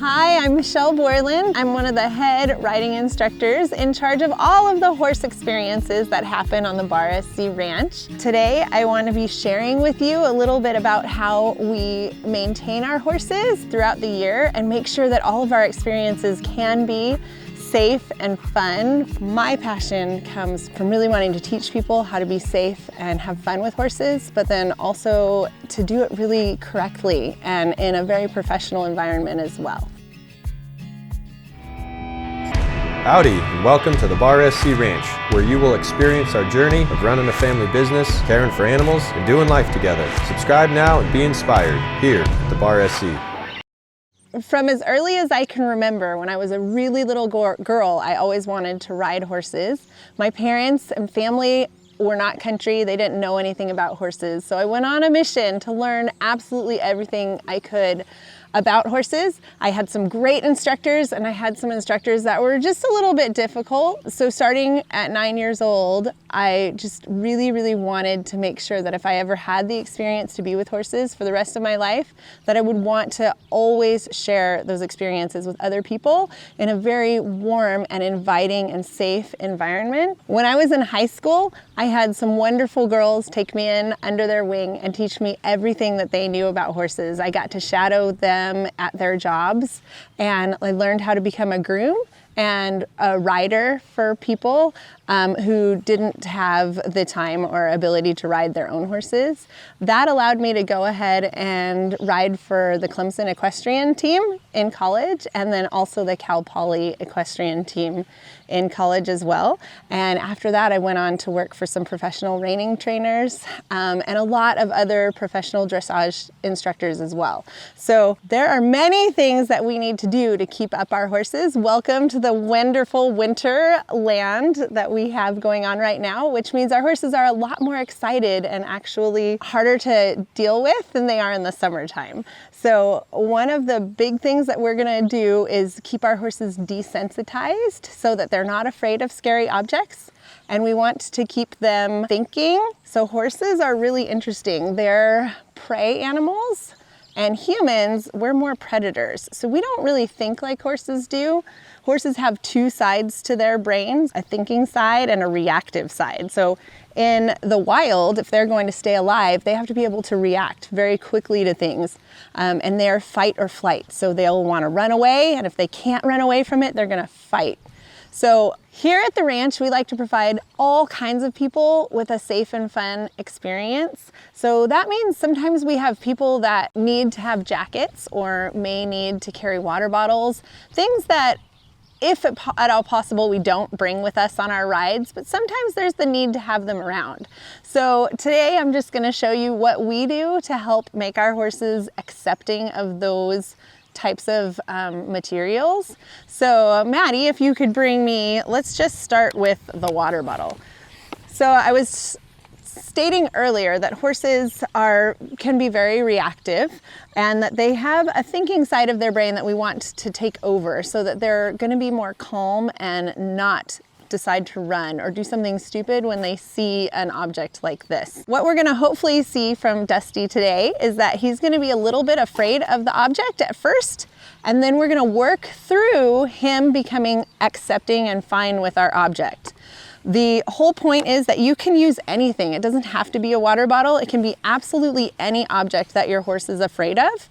Hi, I'm Michelle Borland. I'm one of the head riding instructors in charge of all of the horse experiences that happen on the Bar SC Ranch. Today, I want to be sharing with you a little bit about how we maintain our horses throughout the year and make sure that all of our experiences can be safe and fun. My passion comes from really wanting to teach people how to be safe and have fun with horses, but then also to do it really correctly and in a very professional environment as well. Howdy, and welcome to the Bar SC Ranch, where you will experience our journey of running a family business, caring for animals, and doing life together. Subscribe now and be inspired here at the Bar SC. From as early as I can remember, when I was a really little girl, I always wanted to ride horses. My parents and family were not country. They didn't know anything about horses. So I went on a mission to learn absolutely everything I could about horses. I had some great instructors and I had some instructors that were just a little bit difficult. So starting at 9 years old, I just really wanted to make sure that if I ever had the experience to be with horses for the rest of my life, that I would want to always share those experiences with other people in a very warm and inviting and safe environment. When I was in high school, I had some wonderful girls take me in under their wing and teach me everything that they knew about horses. I got to shadow them at their jobs, and I learned how to become a groom and a rider for people who didn't have the time or ability to ride their own horses. That allowed me to go ahead and ride for the Clemson equestrian team in college, and then also the Cal Poly equestrian team in college as well. And after that, I went on to work for some professional reining trainers and a lot of other professional dressage instructors as well. So there are many things that we need to do to keep up our horses. Welcome to the wonderful winter land that we have going on right now, which means our horses are a lot more excited and actually harder to deal with than they are in the summertime. So one of the big things that we're gonna do is keep our horses desensitized so that they're not afraid of scary objects. And we want to keep them thinking. So horses are really interesting. They're prey animals, and humans, we're more predators. So we don't really think like horses do. Horses have two sides to their brains, a thinking side and a reactive side. So in the wild, if they're going to stay alive, they have to be able to react very quickly to things. And they're fight or flight. So they'll want to run away, and if they can't run away from it, they're gonna fight. So here at the ranch, we like to provide all kinds of people with a safe and fun experience. So that means sometimes we have people that need to have jackets or may need to carry water bottles, things that if at all possible, we don't bring with us on our rides, but sometimes there's the need to have them around. So today I'm just gonna show you what we do to help make our horses accepting of those types of materials. So Maddie, if you could bring me, let's just start with the water bottle. So I was stating earlier that horses can be very reactive and that they have a thinking side of their brain that we want to take over so that they're going to be more calm and not decide to run or do something stupid when they see an object like this. What we're going to hopefully see from Dusty today is that he's going to be a little bit afraid of the object at first, and then we're going to work through him becoming accepting and fine with our object. The whole point is that you can use anything. It doesn't have to be a water bottle. It can be absolutely any object that your horse is afraid of.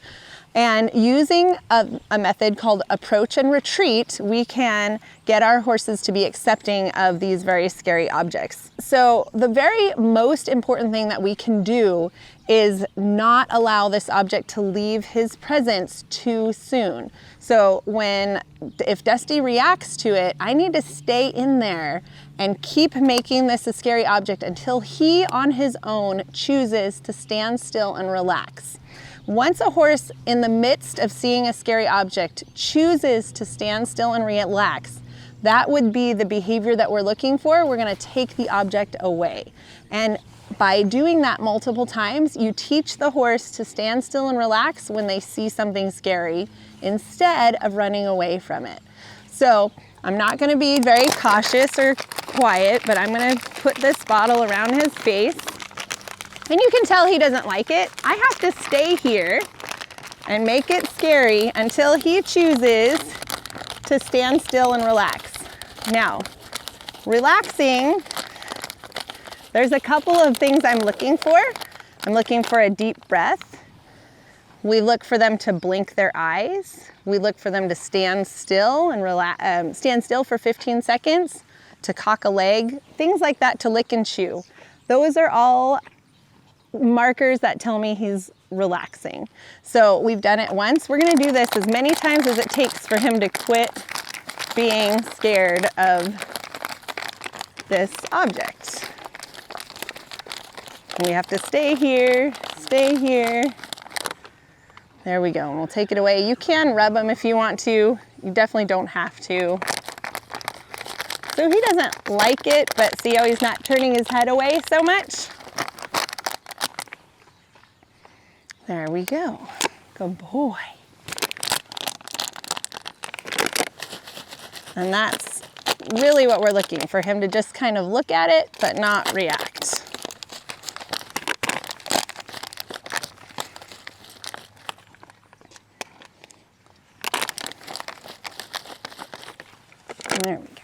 And using a method called approach and retreat, we can get our horses to be accepting of these very scary objects. So the very most important thing that we can do is not allow this object to leave his presence too soon. So if Dusty reacts to it, I need to stay in there and keep making this a scary object until he on his own chooses to stand still and relax. Once a horse in the midst of seeing a scary object chooses to stand still and relax, that would be the behavior that we're looking for. We're gonna take the object away. And by doing that multiple times, you teach the horse to stand still and relax when they see something scary instead of running away from it. So I'm not gonna be very cautious or quiet, but I'm gonna put this bottle around his face. And you can tell he doesn't like it. I have to stay here and make it scary until he chooses to stand still and relax. Now, relaxing, there's a couple of things I'm looking for. I'm looking for a deep breath. We look for them to blink their eyes. We look for them to stand still and relax, stand still for 15 seconds, to cock a leg, things like that, to lick and chew. Those are all markers that tell me he's relaxing. So we've done it once. We're gonna do this as many times as it takes for him to quit being scared of this object. We have to stay here, stay here. There we go, and we'll take it away. You can rub him if you want to. You definitely don't have to. So he doesn't like it, but see how he's not turning his head away so much? There we go. Good boy. And that's really what we're looking for, him to just kind of look at it, but not react. And there we go.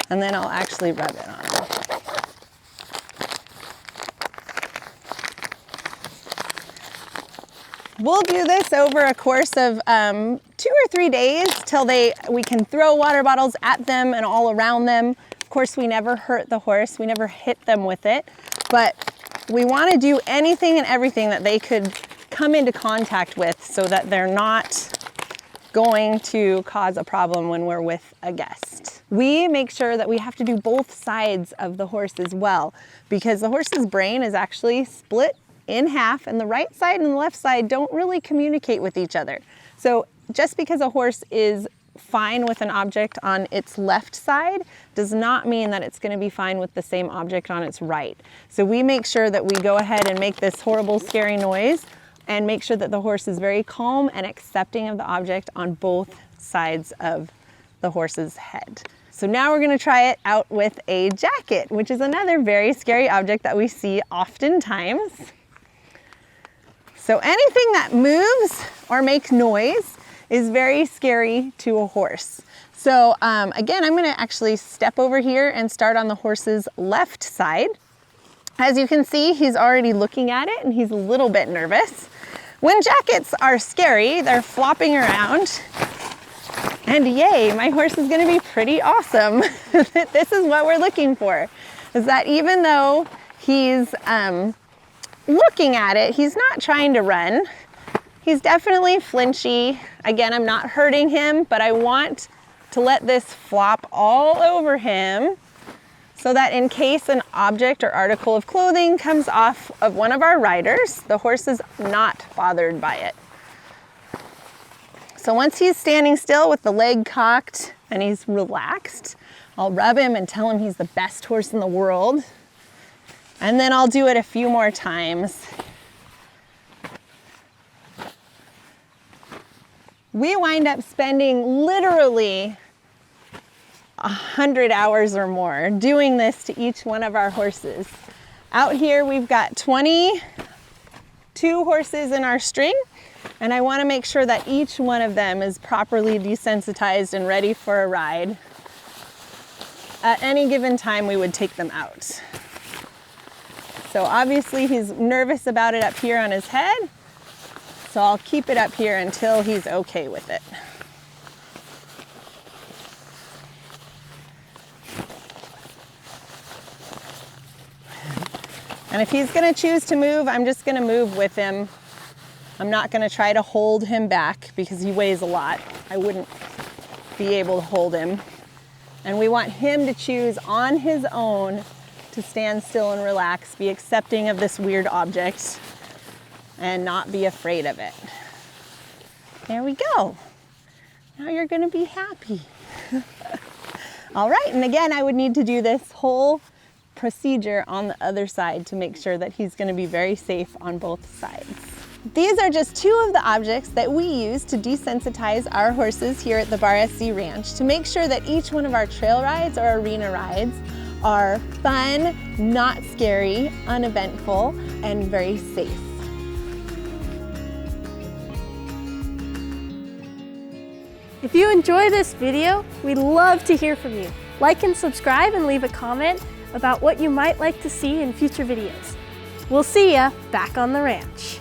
And then I'll actually rub it on him. We'll do this over a course of 2 or 3 days till we can throw water bottles at them and all around them. Of course, we never hurt the horse. We never hit them with it, but we want to do anything and everything that they could come into contact with so that they're not going to cause a problem when we're with a guest. We make sure that we have to do both sides of the horse as well, because the horse's brain is actually split in half, and the right side and the left side don't really communicate with each other. So just because a horse is fine with an object on its left side does not mean that it's going to be fine with the same object on its right. So we make sure that we go ahead and make this horrible, scary noise and make sure that the horse is very calm and accepting of the object on both sides of the horse's head. So now we're going to try it out with a jacket, which is another very scary object that we see oftentimes. So anything that moves or makes noise is very scary to a horse. So again, I'm gonna actually step over here and start on the horse's left side. As you can see, he's already looking at it and he's a little bit nervous. When jackets are scary, they're flopping around. And yay, my horse is gonna be pretty awesome. This is what we're looking for, is that even though he's looking at it, he's not trying to run. He's definitely flinchy. Again, I'm not hurting him, but I want to let this flop all over him so that in case an object or article of clothing comes off of one of our riders, the horse is not bothered by it. So once he's standing still with the leg cocked and he's relaxed, I'll rub him and tell him he's the best horse in the world. And then I'll do it a few more times. We wind up spending literally 100 hours or more doing this to each one of our horses. Out here we've got 22 horses in our string, and I want to make sure that each one of them is properly desensitized and ready for a ride. At any given time we would take them out. So obviously he's nervous about it up here on his head, so I'll keep it up here until he's okay with it. And if he's gonna choose to move, I'm just gonna move with him. I'm not gonna try to hold him back because he weighs a lot. I wouldn't be able to hold him. And we want him to choose on his own to stand still and relax, be accepting of this weird object, and not be afraid of it. There we go. Now you're gonna be happy. All right, and again, I would need to do this whole procedure on the other side to make sure that he's gonna be very safe on both sides. These are just 2 of the objects that we use to desensitize our horses here at the Bar SC Ranch to make sure that each one of our trail rides or arena rides are fun, not scary, uneventful, and very safe. If you enjoy this video, we'd love to hear from you. Like and subscribe and leave a comment about what you might like to see in future videos. We'll see ya back on the ranch.